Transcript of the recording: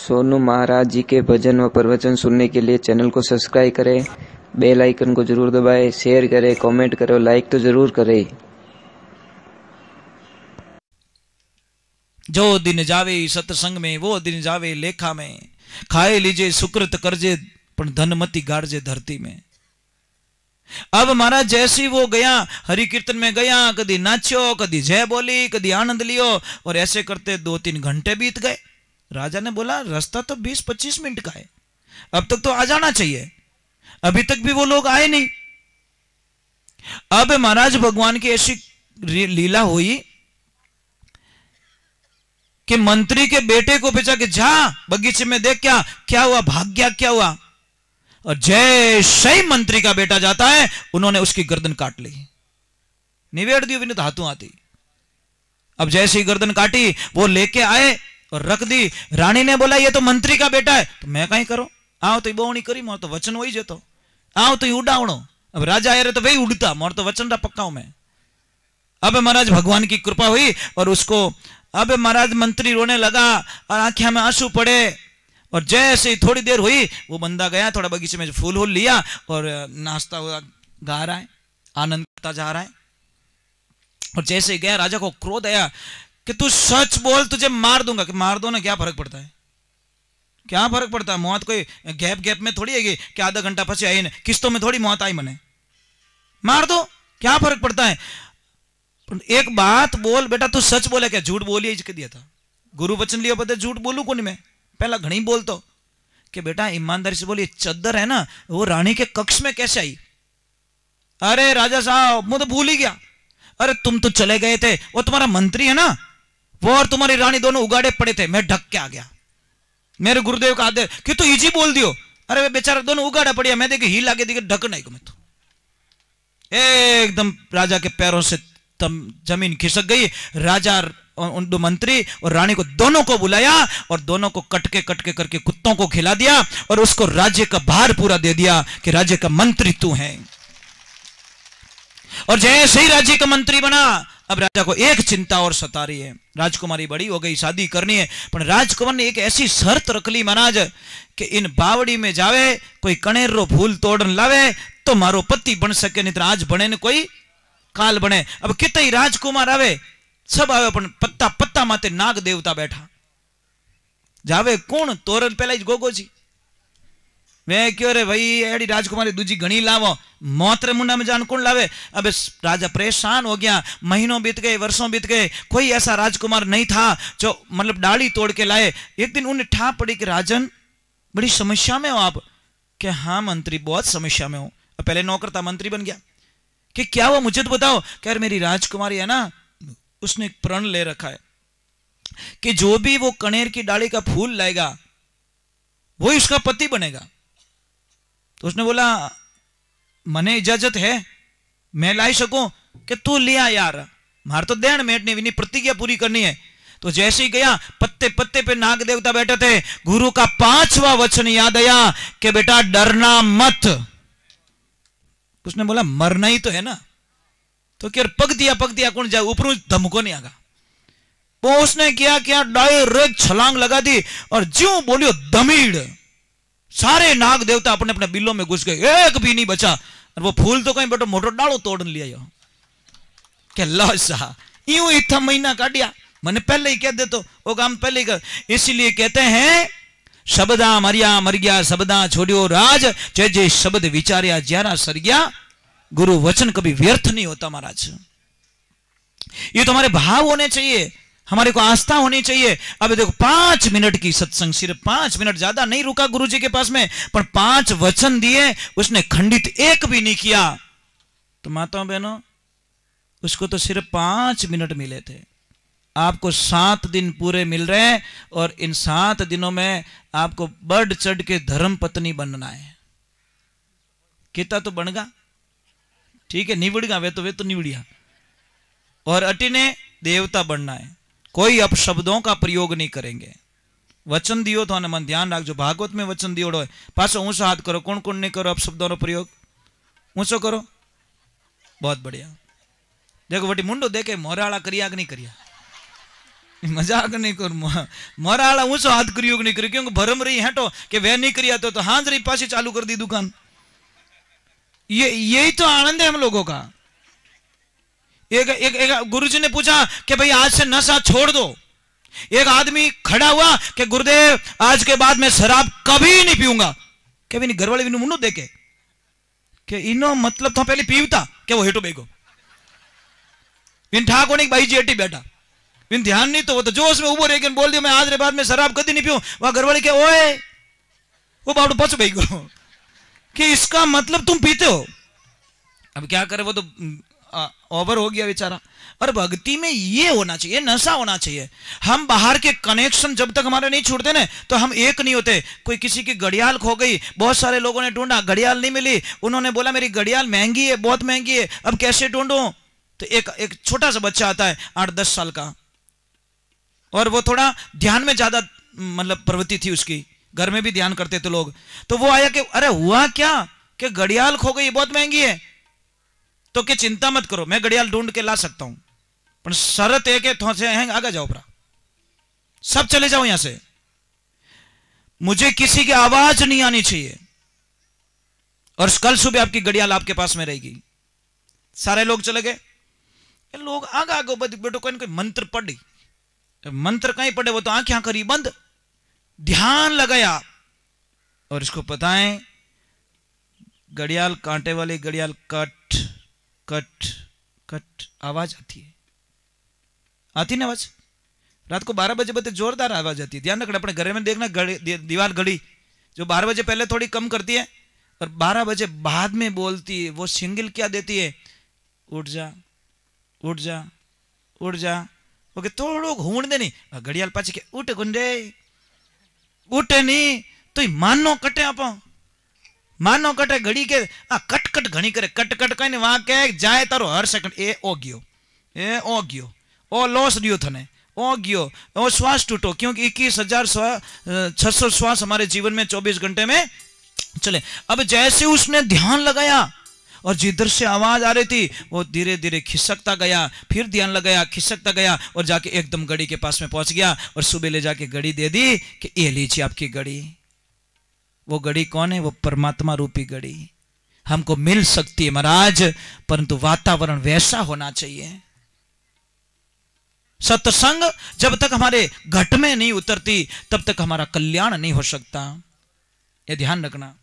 सोनू महाराज जी के भजन व प्रवचन सुनने के लिए चैनल को सब्सक्राइब करें, बेल आइकन को जरूर दबाएं, शेयर करें, कमेंट करें, लाइक तो जरूर करें। जो दिन जावे सत्संग में, वो दिन जावे लेखा में। खाए लीजे सुकृत करजे, पर धनमती गाड़जे धरती में। अब महाराज जैसी वो गया, हरि कीर्तन में गया, कदी नाचो, कदी जय बोली, कदी आनंद लियो, और ऐसे करते 2-3 घंटे बीत गए। राजा ने बोला रास्ता तो 20-25 मिनट का है, अब तक तो आ जाना चाहिए, अभी तक भी वो लोग आए नहीं। अब महाराज भगवान की ऐसी लीला हुई कि मंत्री के बेटे को भेजा कि जा बगीचे में देख क्या हुआ, भाग्य क्या हुआ। और जैसे ही मंत्री का बेटा जाता है, उन्होंने उसकी गर्दन काट ली, निवेड़ दी विनित हाथों आती। अब जैसे ही गर्दन काटी, वो लेके आए और रख दी। रानी ने बोला ये तो मंत्री का बेटा है, तो मैं कहीं करो, आओ तो बोवणी करी, मोर तो वचन हो ही जेतो, आओ तो उड़ावणो। अब राजा आए रहे तो वही उड़ता, मोर तो वचन रा पक्का हूं मैं। अब महाराज भगवान की कृपा हुई और उसको, अब महाराज मंत्री रोने लगा और आंखें में आंसू पड़े। और जैसे ही थोड़ी देर हुई, वो बंदा गया, थोड़ा बगीचे में फूल वूल लिया और नाश्ता हुआ, गा रहा है, आनंद करता जा रहा है। और जैसे ही गया, राजा को क्रोध आया कि तू सच बोल, तुझे मार दूंगा। कि मार दो ना, क्या फर्क पड़ता है, क्या फर्क पड़ता है, मौत कोई गैप में थोड़ी है कि आधा घंटा पचे आई, किस्तों में थोड़ी मौत आई, मने मार दो, क्या फर्क पड़ता है। एक बात बोल बेटा, तू सच बोले, क्या झूठ बोलिए कह दिया था, गुरु वचन लियो पता झूठ बोलू कौन मैं, पहला घनी बोलतो कि बेटा ईमानदारी से बोलिए, चद्दर है ना वो रानी के कक्ष में कैसे आई। अरे राजा साहब मुझे तो भूल ही गया, अरे तुम तो चले गए थे, वो तुम्हारा मंत्री है ना, वो और तुम्हारी रानी दोनों उगाड़े पड़े थे, मैं ढक के आ गया, मेरे गुरुदेव का आदेश कि तू इजी बोल दियो। अरे वे बेचारा दोनों उगाड़ा पड़िया, मैं देखे हिल आगे देखे ढक नहीं को, मैं तो एकदम राजा के पैरों से जमीन खिसक गई। राजा उन दो मंत्री और रानी को दोनों को बुलाया और दोनों को कटके करके कुत्तों को खिला दिया और उसको राज्य का भार पूरा दे दिया कि राज्य का मंत्री तू है। और जैसे ही राज्य का मंत्री बना, अब राजा को एक चिंता और सता रही है, राजकुमारी बड़ी हो गई, शादी करनी है, पर राजकुमार ने एक ऐसी शर्त रख ली महाराज कि इन बावड़ी में जावे, कोई कनेर रो फूल तोड़न लावे तो मारो पति बन सके, नहीं तो आज बने ने कोई काल बने। अब कितने राजकुमार आवे, सब आवे, पण पत्ता पत्ता माते नाग देवता बैठा जावे कौन, तोरण पहला ही गोगो जी, मैं क्यों रे भाई एडी राजकुमारी दूजी घणी लावो, मोतरे मुंडा में जान कौन लावे। अब राजा परेशान हो गया, महीनों बीत गए, वर्षों बीत गए, कोई ऐसा राजकुमार नहीं था जो मतलब डाली तोड़ के लाए। एक दिन उन्हें ठा पड़ी कि राजन बड़ी समस्या में हो आप। कि हाँ मंत्री बहुत समस्या में हो। पहले नौकर था, मंत्री बन गया। कि क्या हुआ मुझे तो बताओ। कह रहे मेरी राजकुमारी है ना, उसने एक प्रण ले रखा है कि जो भी वो कनेर की डाली का फूल लाएगा वो इसका पति बनेगा। तो उसने बोला मने इजाजत है, मैं लाई सकूं। कि तू लिया यार, मार तो देन मेट ने प्रतिज्ञा पूरी करनी है। तो जैसे ही गया, पत्ते पत्ते पे नाग देवता बैठे थे, गुरु का 5वां वचन याद आया कि बेटा डरना मत। उसने बोला मरना ही तो है ना। तो क्या पग दिया कौन जाए, ऊपर धमको नहीं आगा। वो उसने क्या डायरेक्ट छलांग लगा दी और ज्यों बोलियो दमीड़, सारे नाग देवता अपने अपने बिलों में घुस गए, एक भी नहीं बचा। और वो फूल तो कहीं बेटो मोटो डालो तोड़ लिया। क्या लसा यूं इतना महीना काटिया, मैंने पहले ही कह दे तो वो काम पहले ही कर। इसलिए कहते हैं शब्दा मरिया मर गया, शब्दा छोड़ियो राज, जय जय शब्द विचारिया ज्यारा सर गया। गुरु वचन कभी व्यर्थ नहीं होता महाराज। ये तो हमारे भाव होने चाहिए, हमारे को आस्था होनी चाहिए। अब देखो 5 मिनट की सत्संग, सिर्फ 5 मिनट, ज्यादा नहीं रुका गुरु जी के पास में, पर 5 वचन दिए, उसने खंडित एक भी नहीं किया। तो माताओं बहनों, उसको तो सिर्फ 5 मिनट मिले थे, आपको 7 दिन पूरे मिल रहे हैं। और इन 7 दिनों में आपको बढ़ चढ़ के धर्म पत्नी बनना है। कितना तो बनगा, ठीक है, निवड़गा वे तो निवड़िया। और अटी ने देवता बनना है। कोई अपशब्दों का प्रयोग नहीं करेंगे। वचन दियो तो मन ध्यान रखो, भागवत में वचन दियोड़ो है। पासो ऊंचो हाथ करो, कौन कौन नहीं करो अपशब्दों का प्रयोग, ऊंचो करो, बहुत बढ़िया। देखो बटी मुंडो देखे मोराला करिया कि नहीं करिया। मजाक नहीं कर मारा आला ऊंचो हाथ करियो नहीं करियो क्योंकि भरम रही है कि वह नहीं करिया तो हाथ रही पासी चालू कर दी दुकान। ये यही तो आनंद है हम लोगों का। एक गुरुजी ने पूछा कि भाई आज से नशा छोड़ दो। एक आदमी खड़ा हुआ कि गुरुदेव आज के बाद मैं शराब कभी नहीं पीऊंगा। कभी नहीं। घरवाले भी मुन्नो देखे कि इनो मतलब तो पहले पीवता कि वो हेटो बेगो इन ठाको नहीं भाई जी एटी बैठा इन ध्यान नहीं तो वो तो जोश में उबो रह बोल दिया मैं आज रे बाद में शराब कभी नहीं पीऊं। वहां घरवाले के ओए वो बाबू पच बेगो कि इसका मतलब तुम पीते हो। अब क्या करे वो तो ओवर हो गया बेचारा। और भक्ति में ये होना चाहिए, नशा होना चाहिए। हम बाहर के कनेक्शन जब तक हमारे नहीं छूटते ना तो हम एक नहीं होते। कोई किसी की घड़ियाल खो गई, बहुत सारे लोगों ने ढूंढा, घड़ियाल नहीं मिली। उन्होंने बोला मेरी घड़ियाल महंगी है, बहुत महंगी है, अब कैसे ढूंढूं। तो एक छोटा सा बच्चा आता है 8-10 साल का, और वो थोड़ा ध्यान में ज्यादा मतलब प्रवृत्ति थी उसकी, घर में भी ध्यान करते थे लोग। तो वो आया कि अरे हुआ क्या कि घड़ियाल खो गई, बहुत महंगी है। तो कि चिंता मत करो, मैं घड़ियाल ढूंढ के ला सकता हूं, पर शर्त है कि थोड़े से आगे जाओ, परा सब चले जाओ यहां से, मुझे किसी की आवाज नहीं आनी चाहिए, और कल सुबह आपकी घड़ियाल आपके पास में रहेगी। सारे लोग चले गए। लोग आगे आगे बेटो कोई कोई मंत्र पढ़ी, मंत्र कहीं पढ़े, वो तो आंखें करी बंद, ध्यान लगाया, और इसको पता है घड़ियाल कांटे वाली घड़ियाल कट कट कट आवाज आती है, आती ना आवाज। रात को 12 बजे बजे जोरदार आवाज आती है। ध्यान रखना, अपने घर में देखना दीवार घड़ी जो 12 बजे पहले थोड़ी कम करती है और 12 बजे बाद में बोलती है, वो सिंगल क्या देती है, उठ जा उठ जा उठ जा। ओके थोड़ो घूण दे नहीं, घड़ियाल पाछी के उठ गुंडे उठे नहीं तो मानो कटे आप मानो कटे घड़ी के कट कट घणी करे, कट कट कहीं वहां के जाए तारो हर सेकंड ए ओ गयो ओ लॉस दियो थने ओ गयो ओ श्वास टूटो, क्योंकि 21,600 श्वास हमारे जीवन में 24 घंटे में चले। अब जैसे उसने ध्यान लगाया और जिधर से आवाज आ रही थी वो धीरे धीरे खिसकता गया, फिर ध्यान लगाया, खिसकता गया, और जाके एकदम घड़ी के पास में पहुंच गया, और सुबह ले जाके घड़ी दे दी कि ये लीजिए आपकी घड़ी। वो घड़ी कौन है, वो परमात्मा रूपी घड़ी हमको मिल सकती है महाराज, परंतु वातावरण वैसा होना चाहिए। सत्संग जब तक हमारे घट में नहीं उतरती तब तक हमारा कल्याण नहीं हो सकता, ये ध्यान रखना।